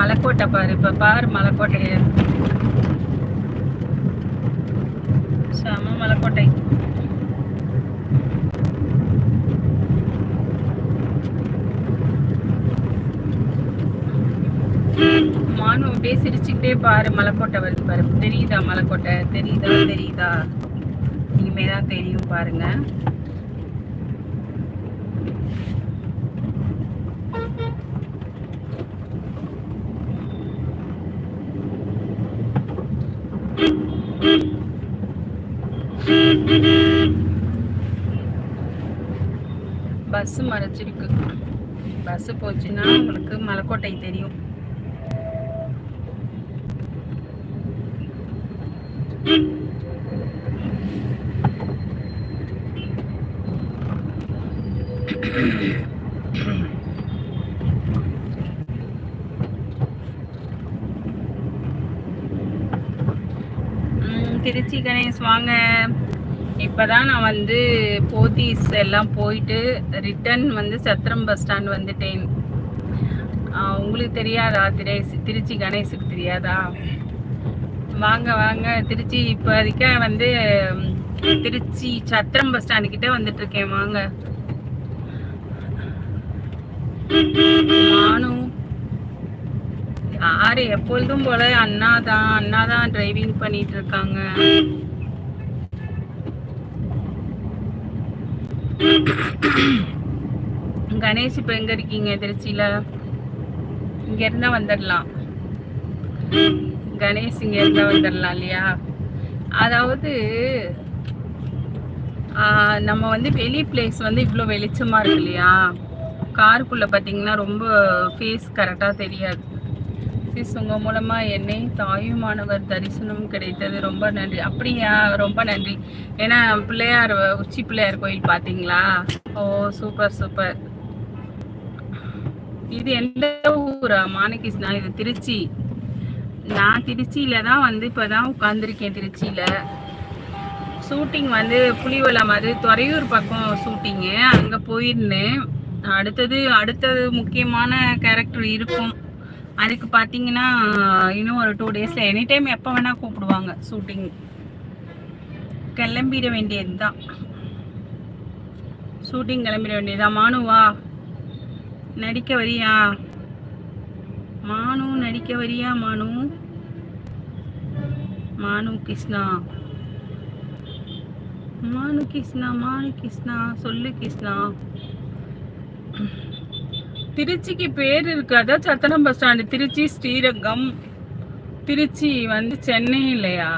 மலைக்கோட்டை பாரு, இப்ப பாரு மலைக்கோட்டைய. செம மலைக்கோட்டை. மானும் அப்படியே சிரிச்சுக்கிட்டே பாரு, மலைக்கோட்டை வருது பாரு. தெரியுதா மலைக்கோட்டை? தெரியுதா? தெரியுதா? இனிமேதான் தெரியும் பாருங்க. பஸ் மறைச்சிருக்கு. பஸ் போச்சுன்னா உங்களுக்கு மலைக்கோட்டை தெரியும். திருச்சி கணேஷ் வாங்க. இப்போதான் நான் வந்து போத்தீஸ் எல்லாம் போயிட்டு ரிட்டன் வந்து சத்திரம் பஸ் ஸ்டாண்ட் வந்துட்டேன். உங்களுக்கு தெரியாதா? திருச்சி கணேஷுக்கு தெரியாதா? வாங்க வாங்க. திருச்சி இப்போதைக்கு வந்து திருச்சி சத்திரம் பஸ் ஸ்டாண்டு கிட்ட வந்துட்டு இருக்கேன். வாங்க. நானும் யாரு எப்பொழுதும் போல அண்ணாதான் டிரைவிங் பண்ணிட்டு இருக்காங்க. கணேஷ் இப்ப எங்க இருக்கீங்க? திருச்சியில. இங்க இருந்தா வந்துடலாம். கணேஷ் இங்க இருந்தா வந்துடலாம் இல்லையா? அதாவது நம்ம வந்து வெளி பிளேஸ் வந்து இவ்வளோ வெளிச்சமா இருக்கு இல்லையா? காருக்குள்ள பாத்தீங்கன்னா ரொம்ப ஃபேஸ் கரெக்டா தெரியாது. உங்க மூலமா என்னை தாயுமானவர் தரிசனம் கிடைத்தது, ரொம்ப நன்றி. அப்படியா? ரொம்ப நன்றி. ஏன்னா பிள்ளையார், உச்சி பிள்ளையார் கோயில் பாத்தீங்களா? ஓ சூப்பர் சூப்பர். இது எந்த ஊரா மாணிகிருஷ்ணா? இது திருச்சி. நான் திருச்சியில தான் வந்து இப்பதான் உட்கார்ந்துருக்கேன். திருச்சியில ஷூட்டிங் வந்து புலிவலம், அது துறையூர் பக்கம் ஷூட்டிங்கு. அங்க போயிருந்தேன். அடுத்தது முக்கியமான கேரக்டர் இருக்கும். அதுக்கு பார்த்தீங்கன்னா இன்னும் ஒரு 2 டேஸில் எனி டைம் எப்போ வேணால் கூப்பிடுவாங்க ஷூட்டிங். கிளம்பிட வேண்டியது தான். ஷூட்டிங் கிளம்பிட வேண்டியதுதான். மானுவா நடிக்க வரியா? மானு நடிக்க வரியா? மானு கிருஷ்ணா, மானு கிருஷ்ணா சொல்லு கிருஷ்ணா. திருச்சிக்கு பேர் இருக்கு, அதான் சத்திரம் பஸ் ஸ்டாண்டு. திருச்சி ஸ்ரீரங்கம். திருச்சி வந்து சென்னை இல்லையா?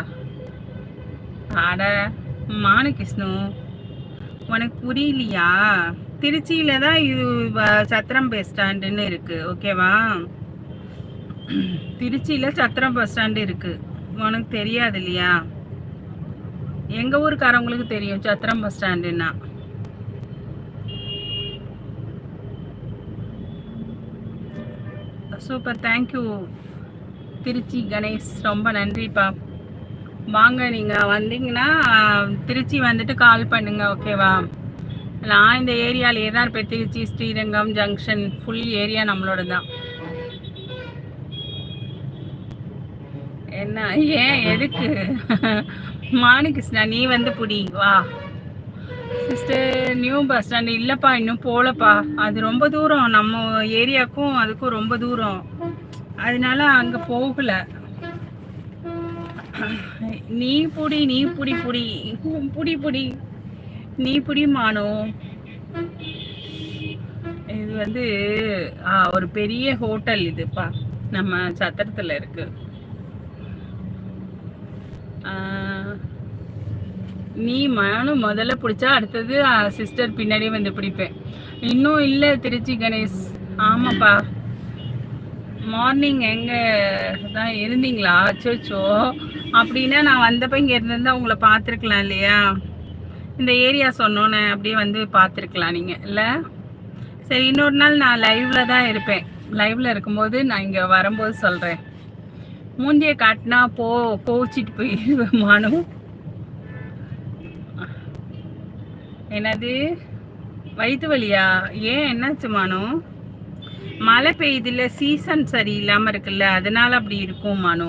அட மானகிருஷ்ணு, உனக்கு புரியலையா? திருச்சியில தான் இது சத்திரம் பஸ் ஸ்டாண்டுன்னு இருக்கு, ஓகேவா? திருச்சியில சத்திரம் பஸ் ஸ்டாண்டு இருக்கு. உனக்கு தெரியாது இல்லையா? எங்க ஊருக்காரவங்களுக்கு தெரியும் சத்திரம் பஸ் ஸ்டாண்டுன்னா. சூப்பர், தேங்க்யூ திருச்சி கணேஷ், ரொம்ப நன்றிப்பா. வாங்க, நீங்கள் வந்தீங்கன்னா திருச்சி வந்துட்டு கால் பண்ணுங்க, ஓகேவா? நான் இந்த ஏரியாவிலே தான் இருப்பேன். Tiruchi Srirangam junction full area நம்மளோட தான். என்ன ஏன் எதுக்கு? மாணிகிருஷ்ணா நீ வந்து புடி வா. சிஸ்டர் நியூ பஸ் ஸ்டாண்டு இல்லைப்பா, இன்னும் போகலப்பா. அது ரொம்ப தூரம், நம்ம ஏரியாவுக்கும் அதுக்கும் ரொம்ப தூரம். அதனால அங்கே போகல. நீ புடி நீ புடி மானோ. இது வந்து ஒரு பெரிய ஹோட்டல் இதுப்பா, நம்ம சத்திரத்தில் இருக்கு. நீ மானும் முதல்ல பிடிச்சா அடுத்தது சிஸ்டர் பின்னாடியே வந்து பிடிப்பேன். இன்னும் இல்லை திருச்சி கணேஷ். ஆமாப்பா, மார்னிங் எங்கே தான் இருந்தீங்களா? அச்சோச்சோ, அப்படின்னா நான் வந்தப்போ இங்கே இருந்திருந்தா உங்களை பார்த்துருக்கலாம் இல்லையா? இந்த ஏரியா சொன்னோன்னே அப்படியே வந்து பார்த்துருக்கலாம் நீங்கள் இல்லை? சரி, இன்னொரு நாள் நான் லைவில் தான் இருப்பேன். லைவில் இருக்கும்போது நான் இங்கே வரும்போது சொல்கிறேன். மூஞ்சியை காட்டினா கோச்சிட்டு போய் மானும். என்னது வயிற்று வலியா? ஏன் என்னாச்சு மானு? மழை பெய்யுதுல, சீசன் சரியில்லாம இருக்குல்ல, அதனால அப்படி இருக்கும் மனோ.